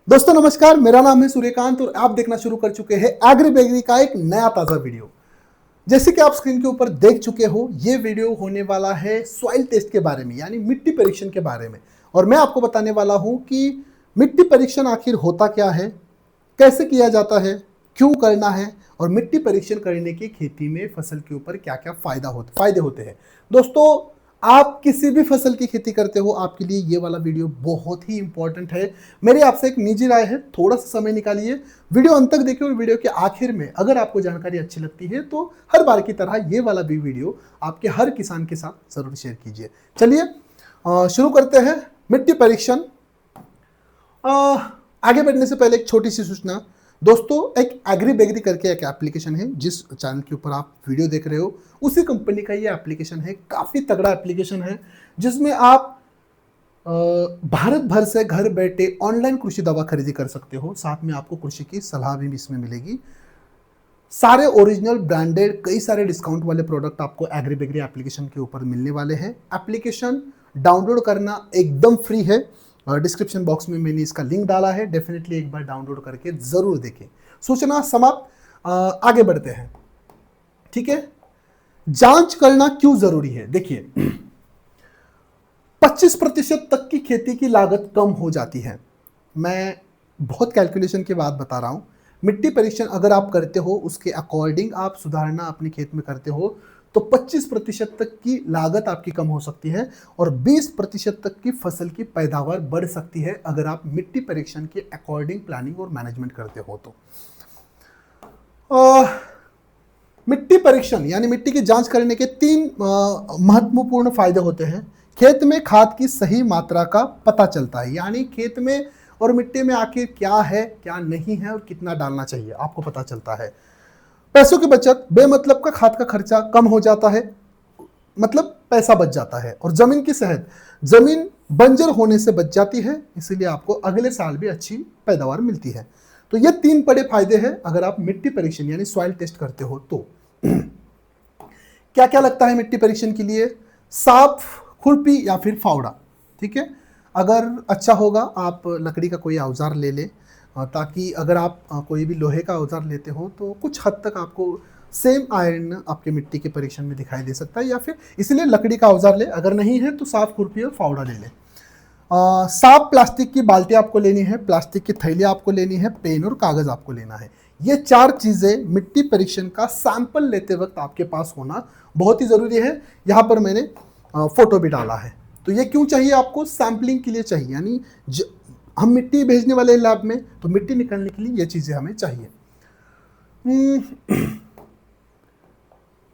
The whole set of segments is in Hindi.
दोस्तों नमस्कार, मेरा नाम है सूर्यकांत और आप देखना शुरू कर चुके हैं एग्री बेगरी का एक नया ताजा वीडियो। जैसे कि आप स्क्रीन के ऊपर देख चुके हो, ये वीडियो होने वाला है सॉइल टेस्ट के बारे में, यानी मिट्टी परीक्षण के बारे में। और मैं आपको बताने वाला हूं कि मिट्टी परीक्षण आखिर होता क्या है, कैसे किया जाता है, क्यों करना है और मिट्टी परीक्षण करने की खेती में फसल के ऊपर क्या क्या फायदे होते हैं। दोस्तों, आप किसी भी फसल की खेती करते हो, आपके लिए ये वाला वीडियो बहुत ही इंपॉर्टेंट है। मेरी आपसे एक निजी राय है, थोड़ा सा समय निकालिए, वीडियो अंत तक देखिए और वीडियो के आखिर में अगर आपको जानकारी अच्छी लगती है तो हर बार की तरह ये वाला भी वीडियो आपके हर किसान के साथ जरूर शेयर कीजिए। चलिए शुरू करते हैं मिट्टी परीक्षण। आगे बढ़ने से पहले एक छोटी सी सूचना। दोस्तों, एक एग्री बेगरी करके एक एप्लीकेशन है, जिस चैनल के ऊपर आप वीडियो देख रहे हो उसी कंपनी का ये एप्लीकेशन है। काफ़ी तगड़ा एप्लीकेशन है जिसमें आप भारत भर से घर बैठे ऑनलाइन कृषि दवा खरीदी कर सकते हो। साथ में आपको कृषि की सलाह भी इसमें मिलेगी। सारे ओरिजिनल ब्रांडेड कई सारे डिस्काउंट वाले प्रोडक्ट आपको एग्री बेगरी एप्लीकेशन के ऊपर मिलने वाले हैं। एप्लीकेशन डाउनलोड करना एकदम फ्री है। डिस्क्रिप्शन बॉक्स में मैंने इसका लिंक डाला है, डेफिनेटली एक बार डाउनलोड करके जरूर देखें। सूचना समाप्त, आगे बढ़ते हैं। ठीक है, जांच करना क्यों जरूरी है। देखिए, 25% तक की खेती की लागत कम हो जाती है। मैं बहुत कैलकुलेशन के बाद बता रहा हूं। मिट्टी परीक्षण अगर आप करते हो, उसके अकॉर्डिंग आप सुधारना अपने खेत में करते हो तो 25% तक की लागत आपकी कम हो सकती है और 20% तक की फसल की पैदावार बढ़ सकती है अगर आप मिट्टी परीक्षण के अकॉर्डिंग प्लानिंग और मैनेजमेंट करते हो तो। मिट्टी परीक्षण यानी मिट्टी की जांच करने के 3 महत्वपूर्ण फायदे होते हैं। खेत में खाद की सही मात्रा का पता चलता है, यानी खेत में और मिट्टी में आखिर क्या है क्या नहीं है और कितना डालना चाहिए आपको पता चलता है। पैसों की बचत, बेमतलब का खाद का खर्चा कम हो जाता है, मतलब पैसा बच जाता है। और जमीन की सेहत, जमीन बंजर होने से बच जाती है, इसीलिए आपको अगले साल भी अच्छी पैदावार मिलती है। तो ये 3 बड़े फायदे हैं अगर आप मिट्टी परीक्षण यानी सॉइल टेस्ट करते हो तो। क्या क्या लगता है मिट्टी परीक्षण के लिए? साफ, खुरपी या फिर फावड़ा। ठीक है, अगर अच्छा होगा आप लकड़ी का कोई औजार ले लें, ताकि अगर आप कोई भी लोहे का औजार लेते हो तो कुछ हद तक आपको सेम आयरन आपके मिट्टी के परीक्षण में दिखाई दे सकता है, या फिर इसलिए लकड़ी का औजार ले। अगर नहीं है तो साफ खुरपी और फावड़ा ले लें। साफ प्लास्टिक की बाल्टी आपको लेनी है, प्लास्टिक की थैली आपको लेनी है, पेन और कागज आपको लेना है। ये 4 चीजें मिट्टी परीक्षण का सैंपल लेते वक्त आपके पास होना बहुत ही जरूरी है। यहाँ पर मैंने फोटो भी डाला है। तो ये क्यों चाहिए आपको? सैंपलिंग के लिए चाहिए, यानी हम मिट्टी भेजने वाले लैब में, तो मिट्टी निकालने के लिए ये चीजें हमें चाहिए।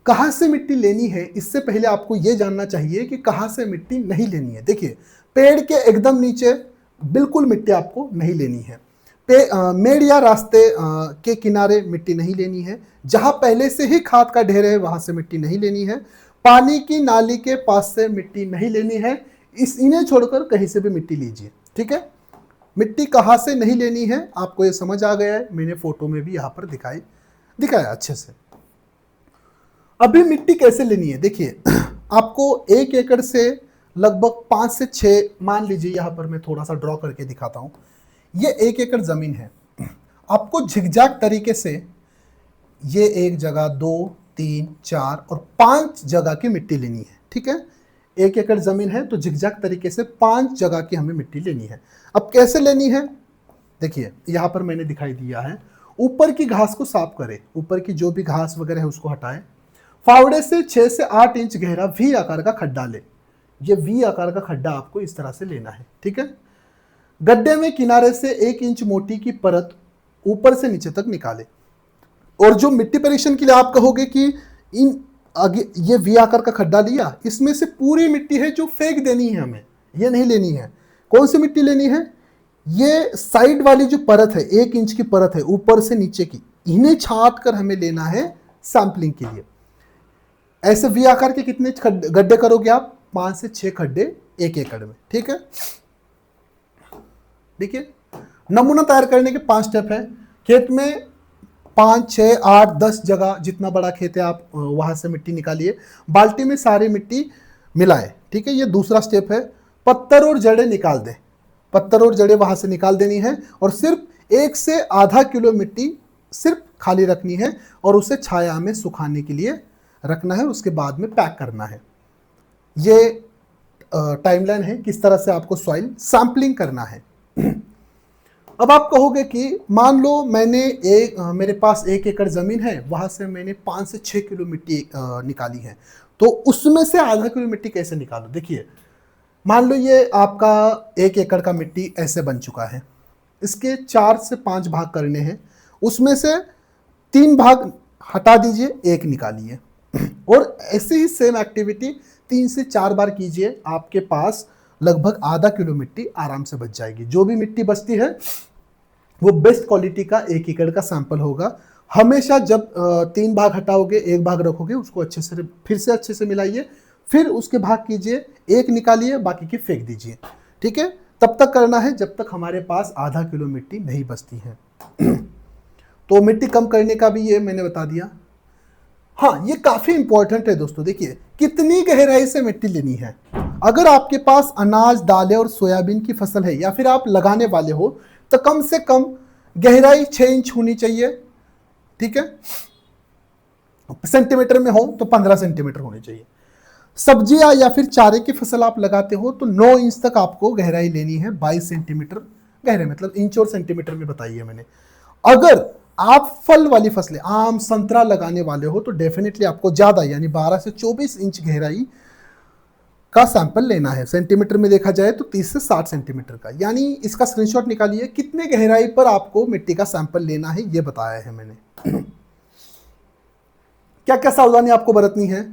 कहाँ से मिट्टी लेनी है, इससे पहले आपको यह जानना चाहिए कि कहाँ से मिट्टी नहीं लेनी है। देखिए, पेड़ के एकदम नीचे बिल्कुल मिट्टी आपको नहीं लेनी है। मेड़ या रास्ते के किनारे मिट्टी नहीं लेनी है। जहां पहले से ही खाद का ढेर है वहां से मिट्टी नहीं लेनी है। पानी की नाली के पास से मिट्टी नहीं लेनी है। इन्हें छोड़कर कहीं से भी मिट्टी लीजिए। ठीक है, मिट्टी कहाँ से नहीं लेनी है आपको ये समझ आ गया है। मैंने फोटो में भी यहाँ पर दिखाया अच्छे से। अभी मिट्टी कैसे लेनी है, देखिए आपको 1 एकड़ से लगभग 5 से 6, मान लीजिए यहाँ पर मैं थोड़ा सा ड्रॉ करके दिखाता हूँ। ये 1 एकड़ जमीन है। आपको झिकझैक तरीके से ये 1 जगह, 2, 3, 4 और 5 जगह की मिट्टी लेनी है। ठीक है, 1 एकड़ जमीन है तो झिकझैक तरीके से 5 जगह की हमें मिट्टी लेनी है। अब कैसे लेनी है, देखिए यहाँ पर मैंने दिखाई दिया है। ऊपर की घास को साफ करें, ऊपर की जो भी घास वगैरह है उसको हटाएं। फावड़े से 6 से 8 इंच गहरा वी आकार का खड्डा ले। ये वी आकार का खड्डा आपको इस तरह से लेना है। ठीक है, गड्ढे में किनारे से 1 इंच मोटी की परत ऊपर से नीचे तक निकाले। और जो मिट्टी परीक्षण के लिए आप कहोगे कि इन आगे ये वी आकार का खड्डा लिया, इसमें से पूरी मिट्टी है जो फेंक देनी है, हमें ये नहीं लेनी है। कौन सी मिट्टी लेनी है? ये साइड वाली जो परत है, 1 इंच की परत है ऊपर से नीचे की, इन्हें छांट कर हमें लेना है सैंपलिंग के लिए। ऐसे वी आकार के कितने गड्ढे करोगे आप? 5 से 6 गड्ढे 1 एकड़ में। ठीक है, देखिए नमूना तैयार करने के 5 स्टेप है। खेत में 5, 6, 8, 10 जगह, जितना बड़ा खेत है आप वहां से मिट्टी निकालिए। बाल्टी में सारी मिट्टी मिलाए। ठीक है, ये दूसरा स्टेप है। पत्थर और जड़ें निकाल दें। पत्थर और जड़ें वहां से निकाल देनी है और सिर्फ 1 से आधा किलो मिट्टी सिर्फ खाली रखनी है और उसे छाया में सुखाने के लिए रखना है, उसके बाद में पैक करना है। ये टाइमलाइन है किस तरह से आपको सॉइल सैंपलिंग करना है। अब आप कहोगे कि मान लो मेरे पास 1 एकड़ ज़मीन है, वहाँ से मैंने 5 से 6 किलो मिट्टी निकाली है, तो उसमें से आधा किलो मिट्टी कैसे निकालो। देखिए, मान लो ये आपका 1 एकड़ का मिट्टी ऐसे बन चुका है, इसके 4 से 5 भाग करने हैं, उसमें से 3 भाग हटा दीजिए, 1 निकालिए और ऐसे ही सेम एक्टिविटी 3 से 4 बार कीजिए, आपके पास लगभग आधा किलो मिट्टी आराम से बच जाएगी। जो भी मिट्टी बचती है वो बेस्ट क्वालिटी का 1 एकड़ का सैंपल होगा। हमेशा जब 3 भाग हटाओगे, 1 भाग रखोगे, उसको अच्छे से फिर से अच्छे से मिलाइए, फिर उसके भाग कीजिए, 1 निकालिए, बाकी की फेंक दीजिए। ठीक है, तब तक करना है जब तक हमारे पास आधा किलो मिट्टी नहीं बचती है। तो मिट्टी कम करने का भी ये मैंने बता दिया। हाँ, ये काफी इंपॉर्टेंट है दोस्तों। देखिए, कितनी गहराई से मिट्टी लेनी है। अगर आपके पास अनाज, दालें और सोयाबीन की फसल है या फिर आप लगाने वाले हो, तो कम से कम गहराई 6 इंच होनी चाहिए। ठीक है, सेंटीमीटर में हो तो 15 सेंटीमीटर होनी चाहिए। सब्जियां या फिर चारे की फसल आप लगाते हो तो 9 इंच तक आपको गहराई लेनी है। 22 सेंटीमीटर गहरे, मतलब इंच और सेंटीमीटर में बताइए मैंने। अगर आप फल वाली फसलें, आम, संतरा लगाने वाले हो तो डेफिनेटली आपको ज्यादा, यानी 12 से 24 इंच गहराई का सैंपल लेना है। सेंटीमीटर में देखा जाए तो 30 से 60 सेंटीमीटर का, यानी इसका स्क्रीनशॉट निकालिए, कितने गहराई पर आपको मिट्टी का सैंपल लेना है ये बताया है मैंने। क्या क्या सावधानी आपको बरतनी है।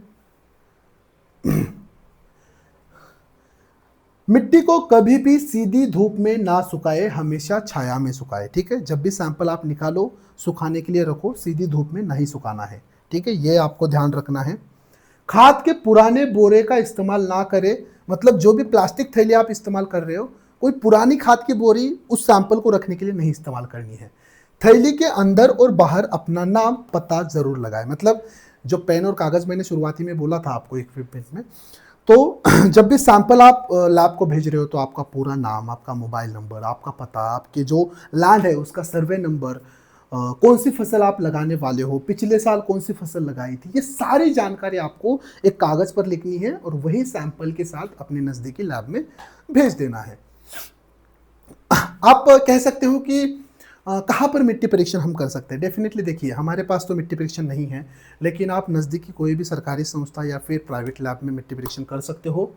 मिट्टी को कभी भी सीधी धूप में ना सुखाए, हमेशा छाया में सुखाए। ठीक है, जब भी सैंपल आप निकालो, सुखाने के लिए रखो, सीधी धूप में नहीं सुखाना है। ठीक है, ये आपको ध्यान रखना है। खाद के पुराने बोरे का इस्तेमाल ना करें, मतलब जो भी प्लास्टिक थैली आप इस्तेमाल कर रहे हो, कोई पुरानी खाद की बोरी उस सैंपल को रखने के लिए नहीं इस्तेमाल करनी है। थैली के अंदर और बाहर अपना नाम, पता जरूर लगाए। मतलब जो पेन और कागज मैंने शुरुआती में बोला था आपको इक्विपमेंट में, तो जब भी सैंपल आप लैब को भेज रहे हो तो आपका पूरा नाम, आपका मोबाइल नंबर, आपका पता, आपके जो लैंड है उसका सर्वे नंबर, कौन सी फसल आप लगाने वाले हो, पिछले साल कौन सी फसल लगाई थी, ये सारी जानकारी आपको एक कागज पर लिखनी है और वही सैंपल के साथ अपने नज़दीकी लैब में भेज देना है। आप कह सकते हो कि कहाँ पर मिट्टी परीक्षण हम कर सकते हैं। डेफिनेटली देखिए, हमारे पास तो मिट्टी परीक्षण नहीं है, लेकिन आप नज़दीकी कोई भी सरकारी संस्था या फिर प्राइवेट लैब में मिट्टी परीक्षण कर सकते हो।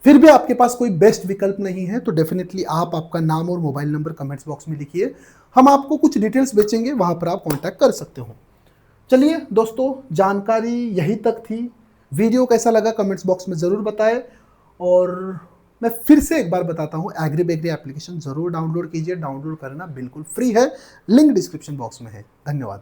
फिर भी आपके पास कोई बेस्ट विकल्प नहीं है तो डेफिनेटली आप आपका नाम और मोबाइल नंबर कमेंट्स बॉक्स में लिखिए, हम आपको कुछ डिटेल्स बेचेंगे, वहाँ पर आप कॉन्टैक्ट कर सकते हो। चलिए दोस्तों, जानकारी यही तक थी। वीडियो कैसा लगा कमेंट्स बॉक्स में ज़रूर बताएं और मैं फिर से एक बार बताता हूँ, एग्री बेग्री एप्लीकेशन ज़रूर डाउनलोड कीजिए। डाउनलोड करना बिल्कुल फ्री है, लिंक डिस्क्रिप्शन बॉक्स में है। धन्यवाद।